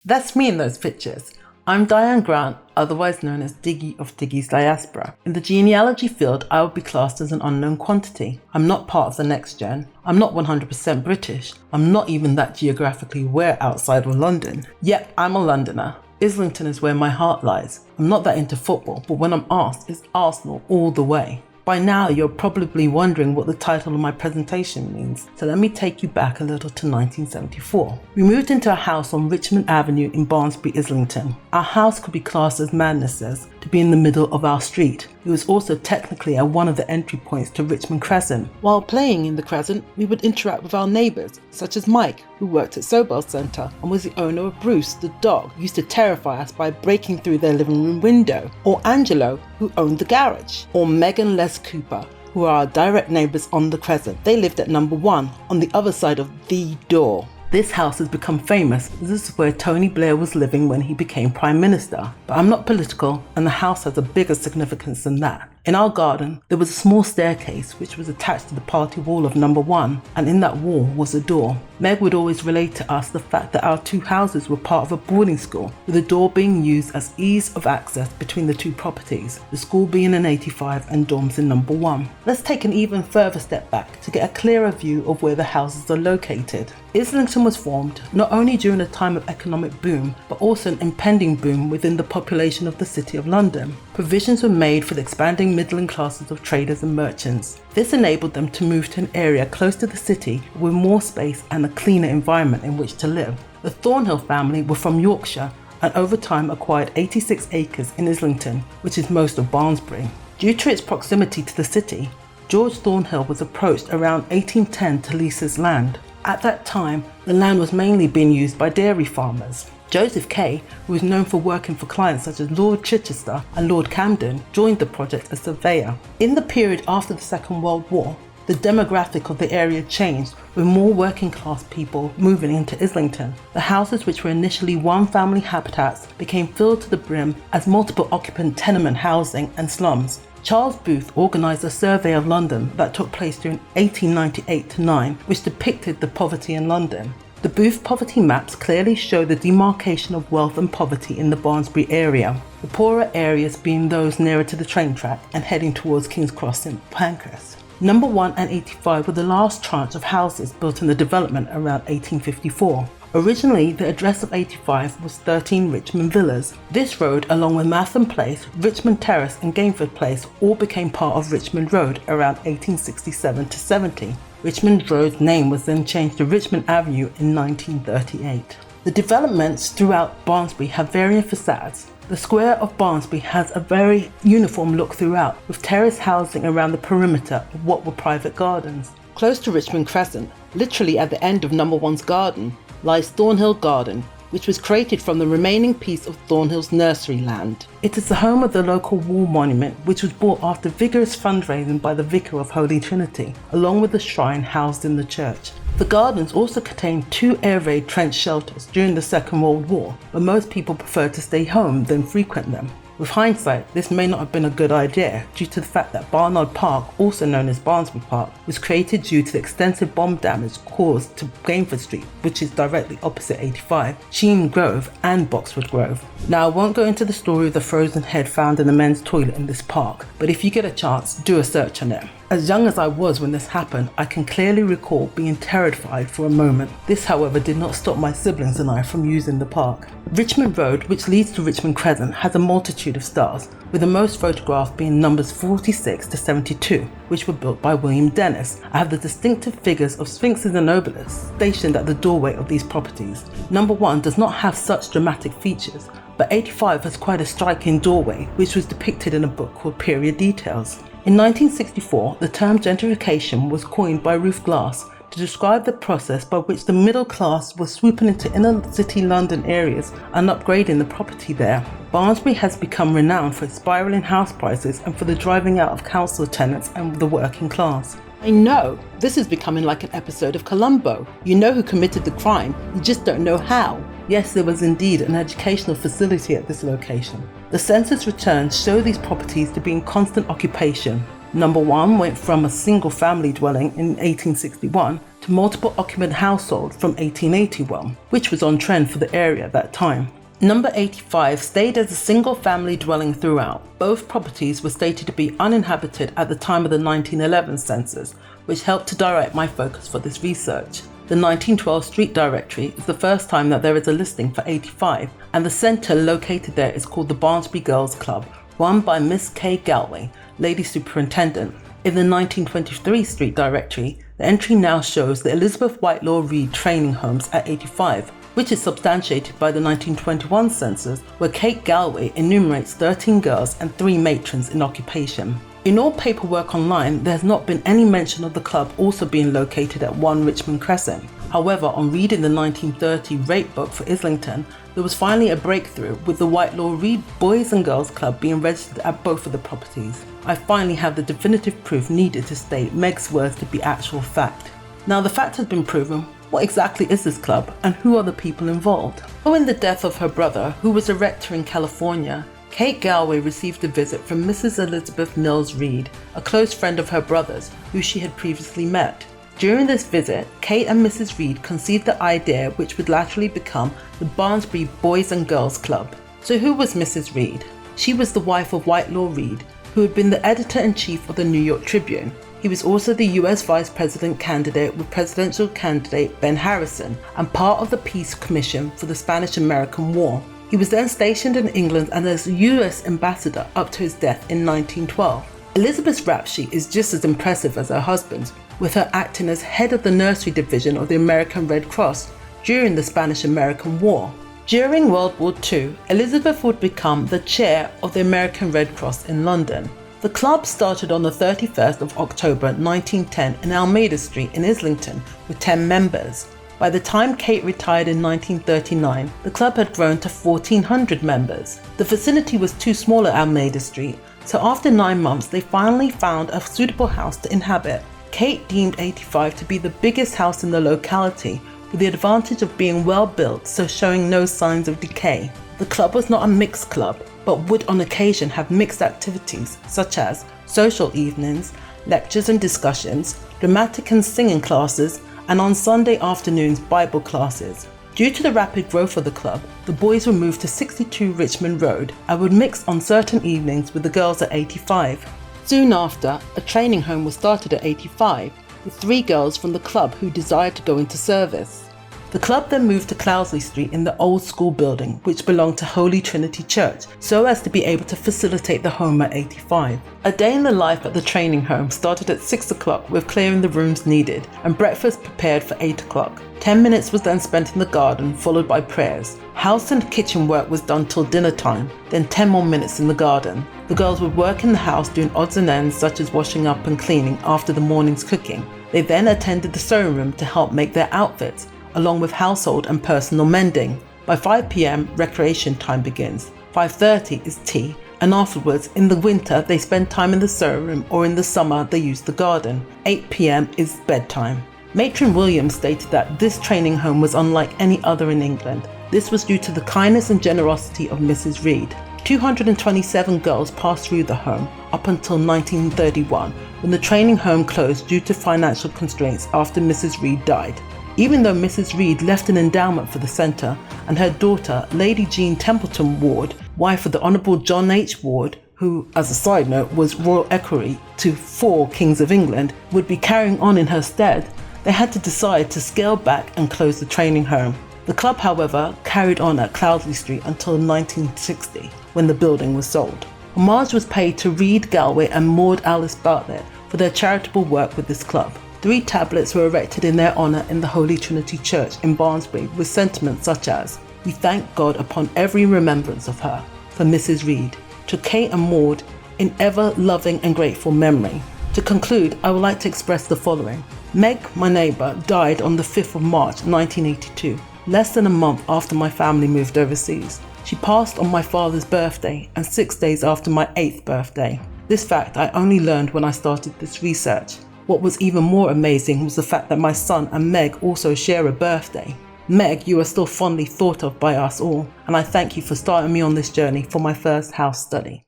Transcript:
That's me in those pictures. I'm Diane Grant, otherwise known as Diggy of Diggy's Diaspora. In the genealogy field, I would be classed as an unknown quantity. I'm not part of the next gen. I'm not 100% British. I'm not even that geographically aware outside of London. Yet, I'm a Londoner. Islington is where my heart lies. I'm not that into football, but when I'm asked, it's Arsenal all the way. By now, you're probably wondering what the title of my presentation means, so let me take you back a little to 1974. We moved into a house on Richmond Avenue in Barnsbury, Islington. Our house could be classed, as Madness says, to be in the middle of our street. It was also technically at one of the entry points to Richmond Crescent. While playing in the Crescent, we would interact with our neighbours, such as Mike, who worked at Sobel Centre and was the owner of Bruce, the dog, who used to terrify us by breaking through their living room window, or Angelo, who owned the garage, or Meg and Les Cooper, who are our direct neighbours on the Crescent. They lived at number 1, on the other side of the door. This house has become famous as this is where Tony Blair was living when he became Prime Minister. But I'm not political, and the house has a bigger significance than that. In our garden, there was a small staircase which was attached to the party wall of number 1, and in that wall was a door. Meg would always relate to us the fact that our two houses were part of a boarding school, with the door being used as ease of access between the two properties, the school being in 85 and dorms in number 1. Let's take an even further step back to get a clearer view of where the houses are located. Islington was formed not only during a time of economic boom, but also an impending boom within the population of the City of London. Provisions were made for the expanding middling classes of traders and merchants. This enabled them to move to an area close to the city with more space and a cleaner environment in which to live. The Thornhill family were from Yorkshire and over time acquired 86 acres in Islington, which is most of Barnsbury. Due to its proximity to the city, George Thornhill was approached around 1810 to lease his land. At that time, the land was mainly being used by dairy farmers. Joseph Kay, who was known for working for clients such as Lord Chichester and Lord Camden, joined the project as surveyor. In the period after the Second World War, the demographic of the area changed, with more working class people moving into Islington. The houses, which were initially one-family habitats, became filled to the brim as multiple occupant tenement housing and slums. Charles Booth organised a survey of London that took place during 1898-9, which depicted the poverty in London. The Booth poverty maps clearly show the demarcation of wealth and poverty in the Barnsbury area, the poorer areas being those nearer to the train track and heading towards King's Cross in Pancras. Number 1 and 85 were the last tranche of houses built in the development around 1854. Originally, the address of 85 was 13 Richmond Villas. This road, along with Matham Place, Richmond Terrace and Gainford Place, all became part of Richmond Road around 1867-70. Richmond Road's name was then changed to Richmond Avenue in 1938. The developments throughout Barnsbury have varying facades. The square of Barnsbury has a very uniform look throughout, with terrace housing around the perimeter of what were private gardens. Close to Richmond Crescent, literally at the end of number 1's garden, lies Thornhill Garden, which was created from the remaining piece of Thornhill's nursery land. It is the home of the local wall monument, which was bought after vigorous fundraising by the Vicar of Holy Trinity, along with the shrine housed in the church. The gardens also contained 2 air raid trench shelters during the Second World War, but most people preferred to stay home than frequent them. With hindsight, this may not have been a good idea due to the fact that Barnard Park, also known as Barnsbury Park, was created due to the extensive bomb damage caused to Gainford Street, which is directly opposite 85, Sheen Grove and Boxwood Grove. Now, I won't go into the story of the frozen head found in the men's toilet in this park, but if you get a chance, do a search on it. As young as I was when this happened, I can clearly recall being terrified for a moment. This, however, did not stop my siblings and I from using the park. Richmond Road, which leads to Richmond Crescent, has a multitude of stars, with the most photographed being numbers 46 to 72, which were built by William Dennis. I have the distinctive figures of sphinxes and obelisks stationed at the doorway of these properties. Number 1 does not have such dramatic features, but 85 has quite a striking doorway, which was depicted in a book called Period Details. In 1964, the term gentrification was coined by Ruth Glass to describe the process by which the middle class was swooping into inner city London areas and upgrading the property there. Barnsbury has become renowned for its spiralling house prices and for the driving out of council tenants and the working class. I know, this is becoming like an episode of Columbo. You know who committed the crime, you just don't know how. Yes, there was indeed an educational facility at this location. The census returns show these properties to be in constant occupation. Number 1 went from a single family dwelling in 1861 to multiple occupant household from 1881, which was on trend for the area at that time. Number 85 stayed as a single family dwelling throughout. Both properties were stated to be uninhabited at the time of the 1911 census, which helped to direct my focus for this research. The 1912 street directory is the first time that there is a listing for 85, and the centre located there is called the Barnsbury Girls Club, run by Miss K. Galway, Lady Superintendent. In the 1923 street directory, the entry now shows the Elizabeth Whitelaw Reid Training Homes at 85, which is substantiated by the 1921 census, where Kate Galway enumerates 13 girls and 3 matrons in occupation. In all paperwork online, there has not been any mention of the club also being located at 1 Richmond Crescent. However, on reading the 1930 rate book for Islington, there was finally a breakthrough with the Whitelaw Reid Boys and Girls Club being registered at both of the properties. I finally have the definitive proof needed to state Meg's words to be actual fact. Now the fact has been proven. What exactly is this club, and who are the people involved? Following the death of her brother, who was a rector in California, Kate Galway received a visit from Mrs. Elizabeth Mills Reid, a close friend of her brother's, who she had previously met. During this visit, Kate and Mrs. Reid conceived the idea which would laterally become the Barnsbury Boys and Girls Club. So who was Mrs. Reid? She was the wife of Whitelaw Reid, who had been the editor-in-chief of the New York Tribune. He was also the US Vice President candidate with presidential candidate Ben Harrison and part of the Peace Commission for the Spanish-American War. He was then stationed in England and as US ambassador up to his death in 1912. Elizabeth's rap sheet is just as impressive as her husband's, with her acting as head of the nursery division of the American Red Cross during the Spanish-American War. During World War II, Elizabeth would become the chair of the American Red Cross in London. The club started on the 31st of October 1910 in Almeida Street in Islington with 10 members. By the time Kate retired in 1939, the club had grown to 1,400 members. The facility was too small at Almeida Street, so after 9 months they finally found a suitable house to inhabit. Kate deemed 85 to be the biggest house in the locality, with the advantage of being well built, so showing no signs of decay. The club was not a mixed club, but would on occasion have mixed activities such as social evenings, lectures and discussions, dramatic and singing classes, and on Sunday afternoons Bible classes. Due to the rapid growth of the club, the boys were moved to 62 Richmond Road and would mix on certain evenings with the girls at 85. Soon after, a training home was started at 85 with 3 girls from the club who desired to go into service. The club then moved to Cloudesley Street in the old school building, which belonged to Holy Trinity Church, so as to be able to facilitate the home at 85. A day in the life at the training home started at 6 o'clock with clearing the rooms needed and breakfast prepared for 8 o'clock. 10 minutes was then spent in the garden, followed by prayers. House and kitchen work was done till dinner time, then 10 more minutes in the garden. The girls would work in the house doing odds and ends such as washing up and cleaning after the morning's cooking. They then attended the sewing room to help make their outfits, along with household and personal mending. By 5 p.m, recreation time begins. 5:30 is tea, and afterwards, in the winter, they spend time in the sewing room, or in the summer, they use the garden. 8 p.m. is bedtime. Matron Williams stated that this training home was unlike any other in England. This was due to the kindness and generosity of Mrs. Reid. 227 girls passed through the home up until 1931, when the training home closed due to financial constraints after Mrs. Reid died. Even though Mrs. Reid left an endowment for the centre, and her daughter, Lady Jean Templeton Ward, wife of the Honourable John H. Ward, who, as a side note, was Royal Equerry to 4 Kings of England, would be carrying on in her stead, they had to decide to scale back and close the training home. The club, however, carried on at Cloudesley Street until 1960, when the building was sold. Homage was paid to Reid Galway and Maud Alice Bartlett for their charitable work with this club. 3 tablets were erected in their honour in the Holy Trinity Church in Barnsbury with sentiments such as, "We thank God upon every remembrance of her, for Mrs. Reid, to Kate and Maud, in ever loving and grateful memory." To conclude, I would like to express the following. Meg, my neighbour, died on the 5th of March 1982, less than a month after my family moved overseas. She passed on my father's birthday and 6 days after my 8th birthday. This fact I only learned when I started this research. What was even more amazing was the fact that my son and Meg also share a birthday. Meg, you are still fondly thought of by us all, and I thank you for starting me on this journey for my first house study.